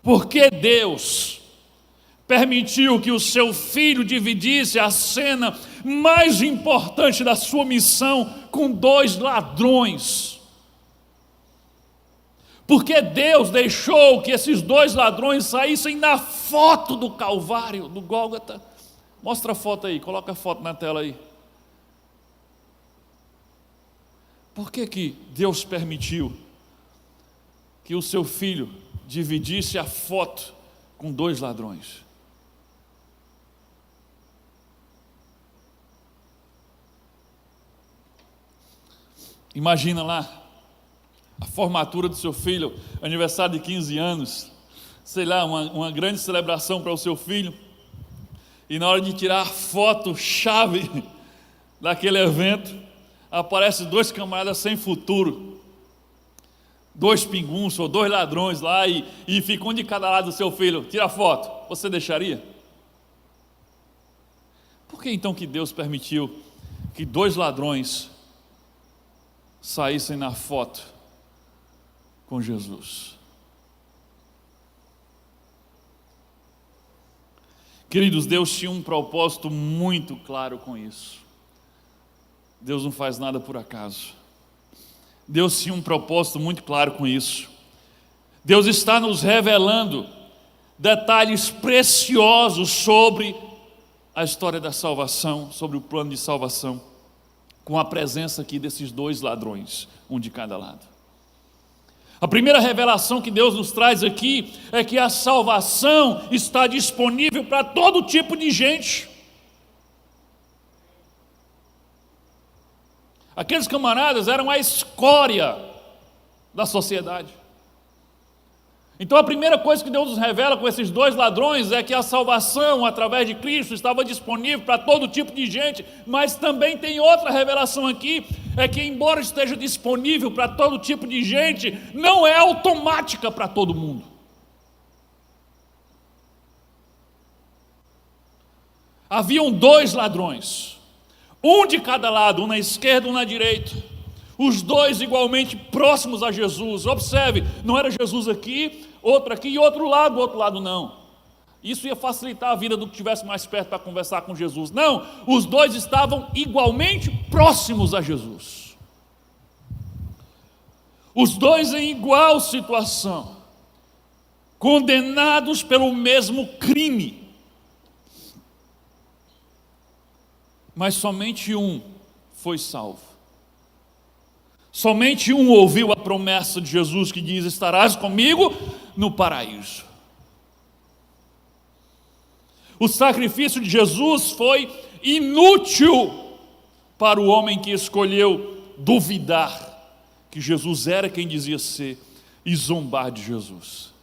Porque Deus permitiu que o seu filho dividisse a cena mais importante da sua missão com dois ladrões. Porque Deus deixou que esses dois ladrões saíssem na foto do Calvário, do Gólgota. Mostra a foto aí, coloca a foto na tela aí. Por que Deus permitiu que o seu filho dividisse a foto com dois ladrões? Imagina lá a formatura do seu filho, aniversário de 15 anos, sei lá, uma grande celebração para o seu filho, e na hora de tirar a foto chave daquele evento, aparecem dois camaradas sem futuro, dois pinguns ou dois ladrões lá, e fica um de cada lado do seu filho. Tira a foto, você deixaria? Por que então que Deus permitiu que dois ladrões saíssem na foto com Jesus? Queridos, Deus tinha um propósito muito claro com isso. Deus não faz nada por acaso. Deus tinha um propósito muito claro com isso. Deus está nos revelando detalhes preciosos sobre a história da salvação, sobre o plano de salvação, com a presença aqui desses dois ladrões, um de cada lado. A primeira revelação que Deus nos traz aqui é que a salvação está disponível para todo tipo de gente. Aqueles camaradas eram a escória da sociedade. Então a primeira coisa que Deus nos revela com esses dois ladrões é que a salvação através de Cristo estava disponível para todo tipo de gente, mas também tem outra revelação aqui, é que embora esteja disponível para todo tipo de gente, não é automática para todo mundo. Haviam dois ladrões, um de cada lado, um na esquerda, um na direita, os dois igualmente próximos a Jesus. Observe, não era Jesus aqui e outro lado não. Isso ia facilitar a vida do que estivesse mais perto para conversar com Jesus. Não, os dois estavam igualmente próximos a Jesus. Os dois em igual situação, condenados pelo mesmo crime. Mas somente um foi salvo. Somente um ouviu a promessa de Jesus que diz: estarás comigo no paraíso. O sacrifício de Jesus foi inútil para o homem que escolheu duvidar que Jesus era quem dizia ser e zombar de Jesus.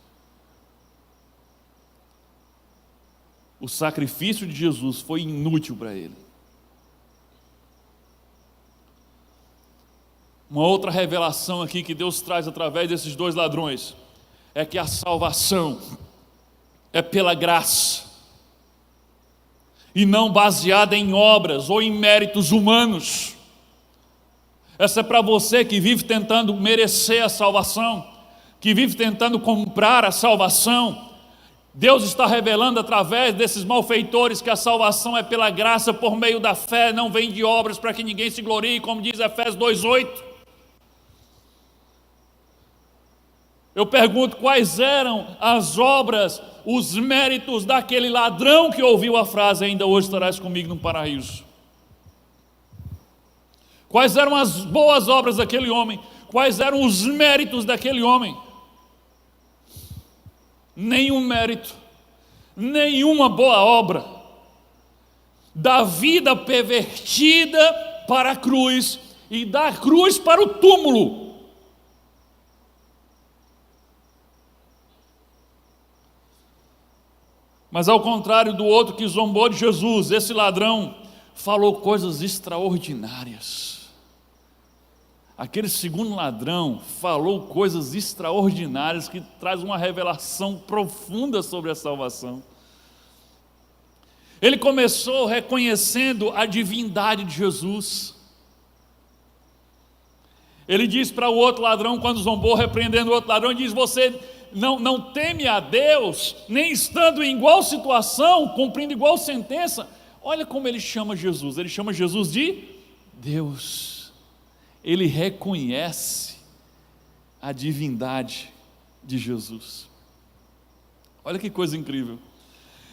O sacrifício de Jesus foi inútil para ele. Uma outra revelação aqui que Deus traz através desses dois ladrões é que a salvação é pela graça e não baseada em obras ou em méritos humanos. Essa é para você que vive tentando merecer a salvação, que vive tentando comprar a salvação. Deus está revelando através desses malfeitores que a salvação é pela graça por meio da fé, não vem de obras para que ninguém se glorie, como diz Efésios 2:8. Eu pergunto, quais eram as obras, os méritos daquele ladrão que ouviu a frase: ainda hoje estarás comigo no paraíso? Quais eram as boas obras daquele homem? Quais eram os méritos daquele homem? Nenhum mérito, nenhuma boa obra. Da vida pervertida para a cruz e da cruz para o túmulo. Mas ao contrário do outro que zombou de Jesus, esse ladrão falou coisas extraordinárias. Aquele segundo ladrão falou coisas extraordinárias que traz uma revelação profunda sobre a salvação. Ele começou reconhecendo a divindade de Jesus. Ele diz para o outro ladrão, quando zombou, repreendendo o outro ladrão, ele diz: você não teme a Deus, nem estando em igual situação, cumprindo igual sentença. Olha como ele chama Jesus de Deus. Ele reconhece a divindade de Jesus. Olha que coisa incrível.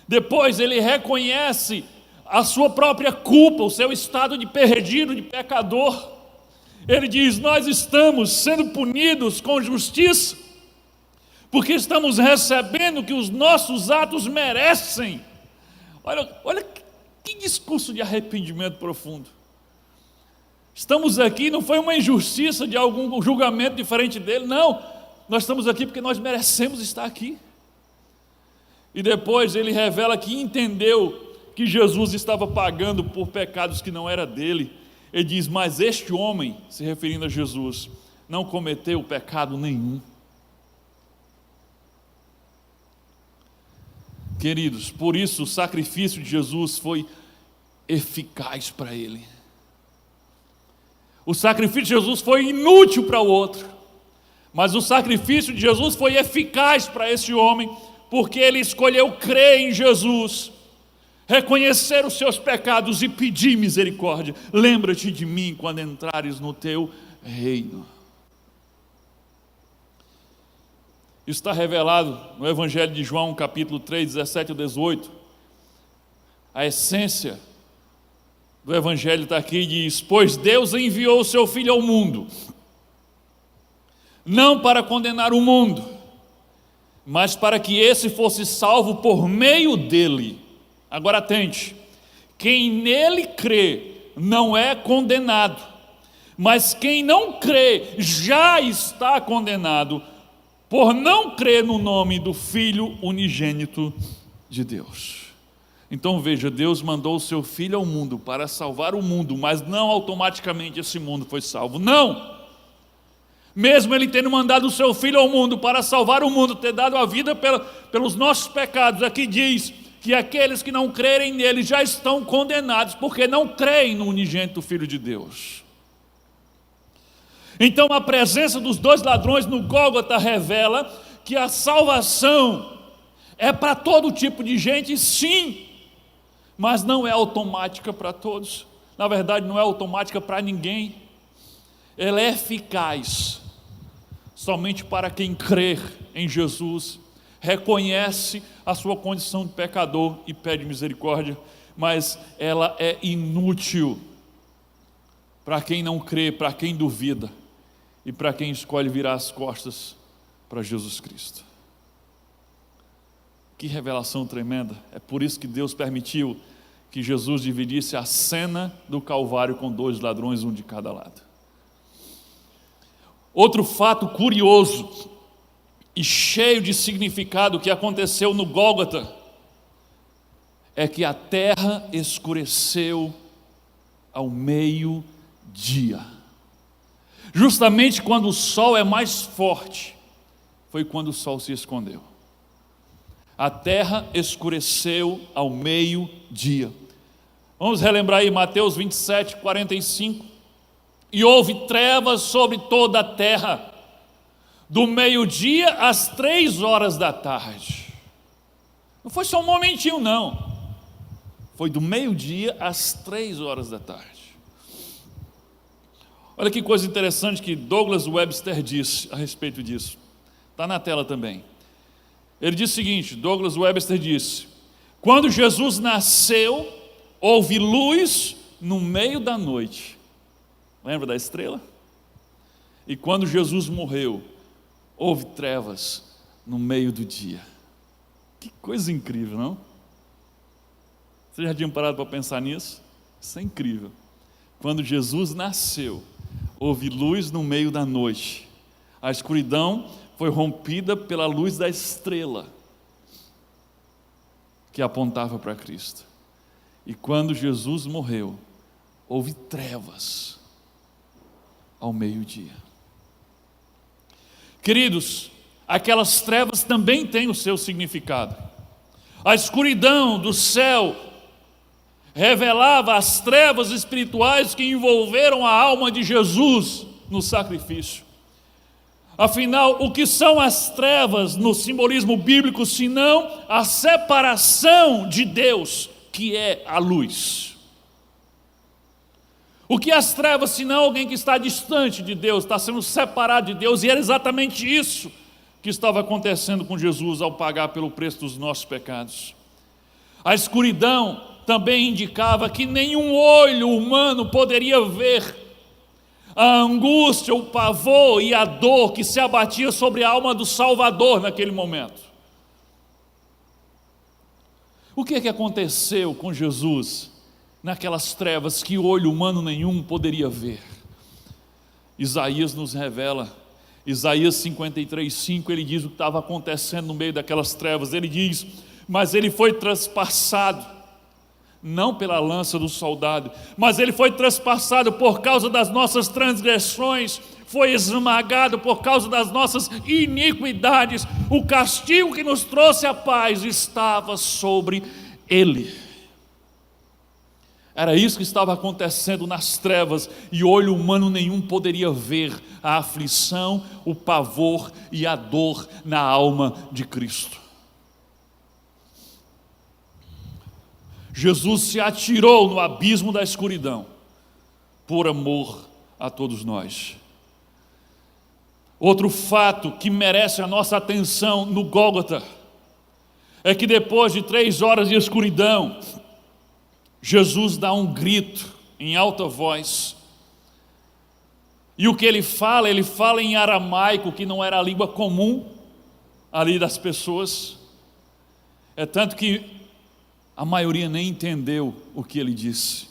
Depois ele reconhece a sua própria culpa, o seu estado de perdido, de pecador. Ele diz: nós estamos sendo punidos com justiça, porque estamos recebendo o que os nossos atos merecem. Olha que discurso de arrependimento profundo. Estamos aqui, não foi uma injustiça de algum julgamento diferente dele, não. Nós estamos aqui porque nós merecemos estar aqui. E depois ele revela que entendeu que Jesus estava pagando por pecados que não era dele. Ele diz: mas este homem, se referindo a Jesus, não cometeu pecado nenhum. Queridos, por isso o sacrifício de Jesus foi eficaz para ele. O sacrifício de Jesus foi inútil para o outro, mas o sacrifício de Jesus foi eficaz para esse homem, porque ele escolheu crer em Jesus, reconhecer os seus pecados e pedir misericórdia. Lembra-te de mim quando entrares no teu reino. Isso está revelado no Evangelho de João, capítulo 3, 17 a 18. A essência do Evangelho está aqui e diz: pois Deus enviou o seu Filho ao mundo, não para condenar o mundo, mas para que esse fosse salvo por meio dele. Agora atente: quem nele crê não é condenado, mas quem não crê já está condenado, por não crer no nome do Filho unigênito de Deus. Então veja, Deus mandou o seu Filho ao mundo para salvar o mundo, mas não automaticamente esse mundo foi salvo, não. Mesmo ele tendo mandado o seu Filho ao mundo para salvar o mundo, ter dado a vida pelos nossos pecados, aqui diz que aqueles que não crerem nele já estão condenados, porque não creem no unigênito Filho de Deus. Então a presença dos dois ladrões no Gólgota revela que a salvação é para todo tipo de gente, sim, mas não é automática para todos. Na verdade, não é automática para ninguém. Ela é eficaz somente para quem crer em Jesus, reconhece a sua condição de pecador e pede misericórdia, mas ela é inútil para quem não crê, para quem duvida e para quem escolhe virar as costas para Jesus Cristo. Que revelação tremenda! É por isso que Deus permitiu que Jesus dividisse a cena do Calvário com dois ladrões, um de cada lado. Outro fato curioso e cheio de significado que aconteceu no Gólgota é que a terra escureceu ao meio-dia. Justamente quando o sol é mais forte, foi quando o sol se escondeu. A terra escureceu ao meio-dia. Vamos relembrar aí Mateus 27, 45. E houve trevas sobre toda a terra, do meio-dia às 3 horas da tarde. Não foi só um momentinho, não. Foi do meio-dia às 3 horas da tarde. Olha que coisa interessante que Douglas Webster disse a respeito disso. Está na tela também. Ele diz o seguinte: Douglas Webster disse: quando Jesus nasceu, houve luz no meio da noite. Lembra da estrela? E quando Jesus morreu, houve trevas no meio do dia. Que coisa incrível, não? Você já tinha parado para pensar nisso? Isso é incrível. Quando Jesus nasceu, houve luz no meio da noite. A escuridão foi rompida pela luz da estrela que apontava para Cristo. E quando Jesus morreu, houve trevas ao meio-dia. Queridos, aquelas trevas também têm o seu significado. A escuridão do céu revelava as trevas espirituais que envolveram a alma de Jesus no sacrifício. Afinal, o que são as trevas no simbolismo bíblico, senão a separação de Deus, que é a luz? O que é as trevas, senão alguém que está distante de Deus, está sendo separado de Deus, e era exatamente isso que estava acontecendo com Jesus ao pagar pelo preço dos nossos pecados. A escuridão também indicava que nenhum olho humano poderia ver a angústia, o pavor e a dor que se abatia sobre a alma do Salvador naquele momento. O que aconteceu com Jesus naquelas trevas que olho humano nenhum poderia ver? Isaías nos revela, Isaías 53:5, ele diz o que estava acontecendo no meio daquelas trevas. Ele diz: mas ele foi transpassado, não pela lança do soldado, mas ele foi transpassado por causa das nossas transgressões, foi esmagado por causa das nossas iniquidades. O castigo que nos trouxe a paz estava sobre ele. Era isso que estava acontecendo nas trevas, e olho humano nenhum poderia ver a aflição, o pavor e a dor na alma de Cristo. Jesus se atirou no abismo da escuridão por amor a todos nós. Outro fato que merece a nossa atenção no Gólgota é que depois de 3 horas de escuridão, Jesus dá um grito em alta voz. E o que ele fala em aramaico, que não era a língua comum ali das pessoas. É tanto que a maioria nem entendeu o que ele disse.